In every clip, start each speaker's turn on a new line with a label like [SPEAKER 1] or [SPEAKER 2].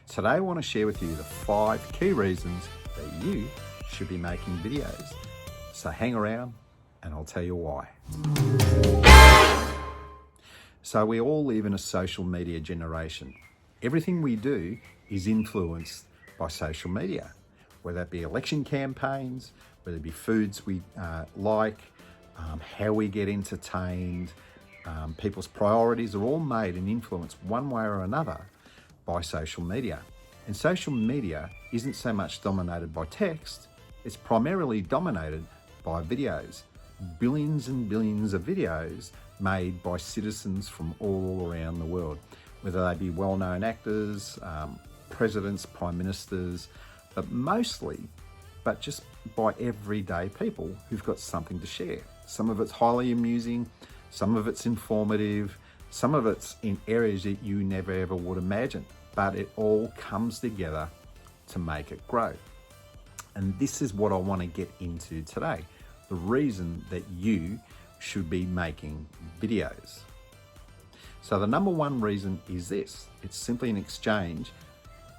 [SPEAKER 1] Today I want to share with you the 5 key reasons that you should be making videos. So hang around and I'll tell you why. So we all live in a social media generation. Everything we do is influenced by social media, whether that be election campaigns, whether it be foods we like, how we get entertained, people's priorities are all made and influenced one way or another by social media. And social media isn't so much dominated by text, it's primarily dominated by videos. Billions and billions of videos made by citizens from all around the world, whether they be well-known actors, presidents, prime ministers, but just by everyday people who've got something to share. Some of it's highly amusing, some of it's informative, some of it's in areas that you never ever would imagine, but it all comes together to make it grow. And this is what I want to get into today, the reason that you should be making videos. So the number one reason is this: it's simply an exchange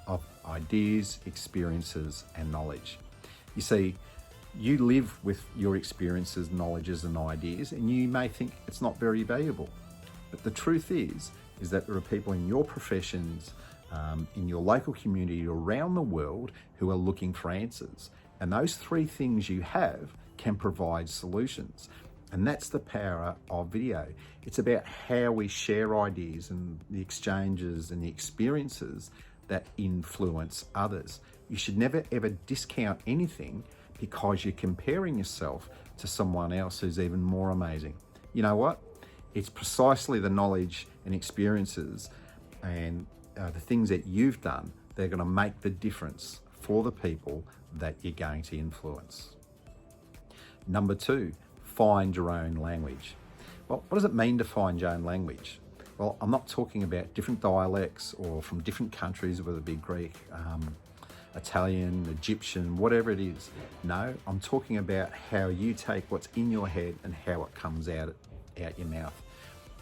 [SPEAKER 1] of ideas, experiences, and knowledge. You see, you live with your experiences, knowledges, and ideas, and you may think it's not very valuable. But the truth is that there are people in your professions, in your local community around the world who are looking for answers. And those 3 things you have can provide solutions. And that's the power of video. It's about how we share ideas and the exchanges and the experiences that influence others. You should never ever discount anything because you're comparing yourself to someone else who's even more amazing. You know what? It's precisely the knowledge and experiences and the things that you've done that are going to make the difference for the people that you're going to influence. Number 2, find your own language. Well, what does it mean to find your own language? Well, I'm not talking about different dialects or from different countries, whether it be Greek, Italian, Egyptian, whatever it is. No, I'm talking about how you take what's in your head and how it comes out your mouth.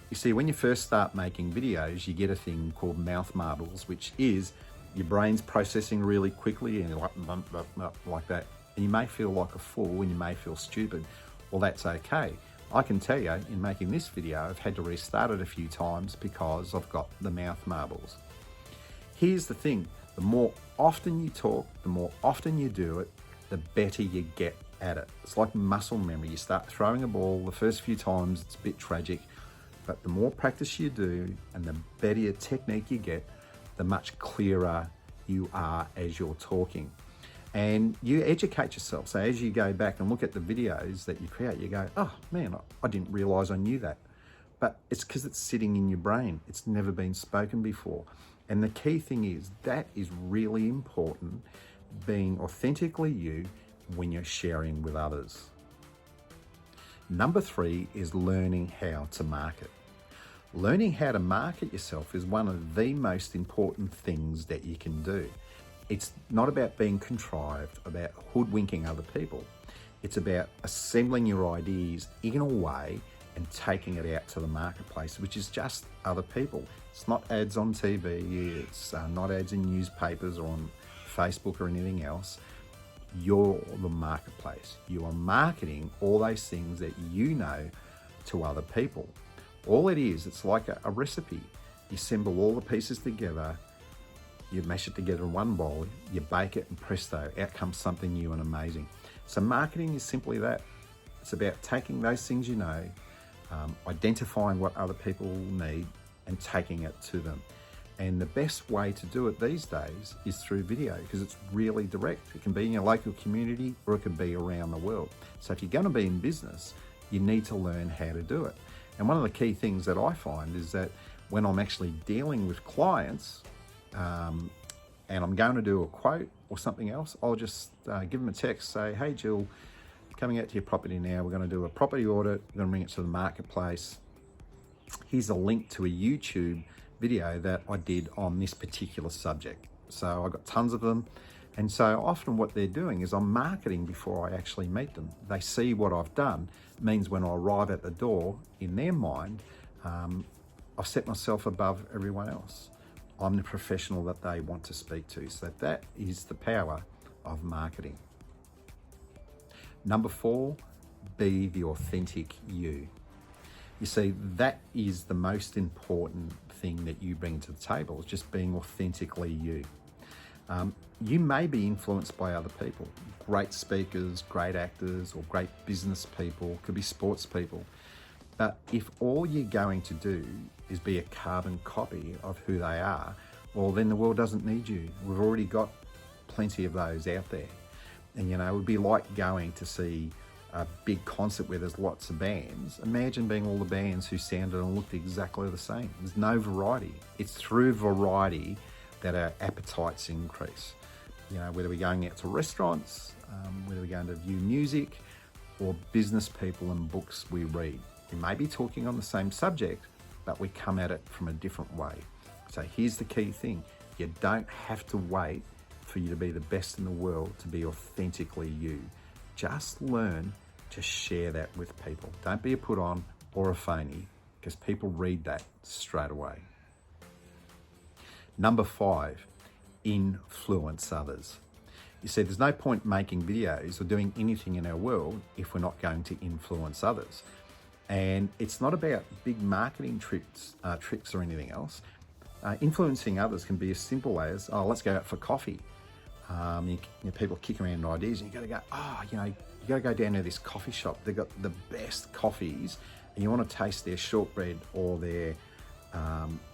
[SPEAKER 1] You see, when you first start making videos, you get a thing called mouth marbles, which is your brain's processing really quickly and like that. And you may feel like a fool and you may feel stupid. Well, that's okay. I can tell you, in making this video, I've had to restart it a few times because I've got the mouth marbles. Here's the thing: the more often you talk, the more often you do it, the better you get at it. It's like muscle memory. You start throwing a ball, the first few times it's a bit tragic, but the more practice you do and the better your technique you get, the much clearer you are as you're talking. And you educate yourself. So as you go back and look at the videos that you create, you go, oh man, I didn't realize I knew that. But it's because it's sitting in your brain. It's never been spoken before. And the key thing is that is really important, being authentically you when you're sharing with others. Number 3 is learning how to market. Learning how to market yourself is one of the most important things that you can do. It's not about being contrived, about hoodwinking other people. It's about assembling your ideas in a way and taking it out to the marketplace, which is just other people. It's not ads on TV, it's not ads in newspapers or on Facebook or anything else. You're the marketplace. You are marketing all those things that you know to other people. All it is, it's like a recipe. You assemble all the pieces together, you mash it together in one bowl, you bake it, and presto, out comes something new and amazing. So marketing is simply that. It's about taking those things you know, identifying what other people need and taking it to them. And the best way to do it these days is through video, because it's really direct. It can be in your local community or it can be around the world. So if you're going to be in business, you need to learn how to do it. And one of the key things that I find is that when I'm actually dealing with clients, and I'm going to do a quote or something else, I'll just give them a text, say, hey Jill, coming out to your property now, we're going to do a property audit, we're going to bring it to the marketplace. Here's a link to a YouTube video that I did on this particular subject. So I got tons of them. And so often what they're doing is I'm marketing before I actually meet them. They see what I've done. It means when I arrive at the door, in their mind, I've set myself above everyone else. I'm the professional that they want to speak to. So that is the power of marketing. Number 4, be the authentic you. You see, that is the most important thing that you bring to the table, is just being authentically you. You may be influenced by other people, great speakers, great actors, or great business people, could be sports people. But if all you're going to do is be a carbon copy of who they are, well, then the world doesn't need you. We've already got plenty of those out there. And you know, it would be like going to see a big concert where there's lots of bands. Imagine being all the bands who sounded and looked exactly the same. There's no variety. It's through variety that our appetites increase. You know, whether we're going out to restaurants, whether we're going to view music, or business people and books we read. We may be talking on the same subject, but we come at it from a different way. So here's the key thing. You don't have to wait for you to be the best in the world to be authentically you. Just learn to share that with people. Don't be a put on or a phony, because people read that straight away. Number 5, influence others. You see, there's no point making videos or doing anything in our world if we're not going to influence others. And it's not about big marketing tricks or anything else. Influencing others can be as simple as, oh, let's go out for coffee. People kick around ideas, and you got to go, you got to go down to this coffee shop. They've got the best coffees, and you want to taste their shortbread or their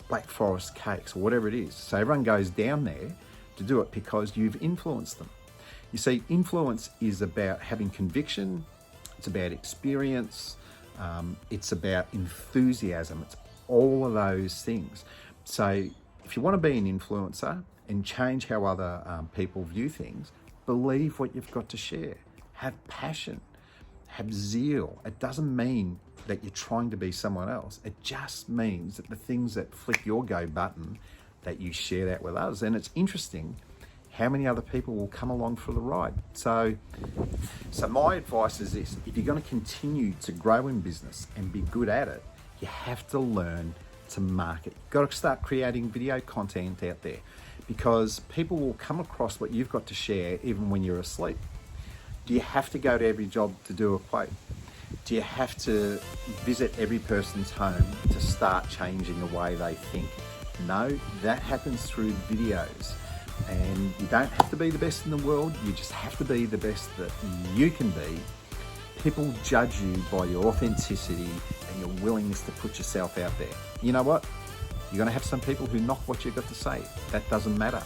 [SPEAKER 1] Black Forest cakes or whatever it is. So everyone goes down there to do it because you've influenced them. You see, influence is about having conviction. It's about experience. It's about enthusiasm. It's all of those things. So if you want to be an influencer and change how other people view things, believe what you've got to share. Have passion, have zeal. It doesn't mean that you're trying to be someone else. It just means that the things that flick your go button, that you share that with others. And it's interesting how many other people will come along for the ride. So my advice is this: if you're going to continue to grow in business and be good at it, you have to learn to market. You've got to start creating video content out there, because people will come across what you've got to share even when you're asleep. Do you have to go to every job to do a quote? Do you have to visit every person's home to start changing the way they think? No, that happens through videos. And you don't have to be the best in the world, you just have to be the best that you can be. People judge you by your authenticity and your willingness to put yourself out there. You know what? You're going to have some people who knock what you've got to say. That doesn't matter.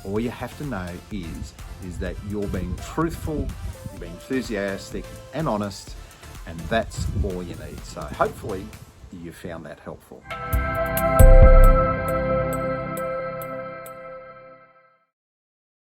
[SPEAKER 1] All you have to know is that you're being truthful, you're being enthusiastic and honest, and that's all you need. So hopefully you found that helpful.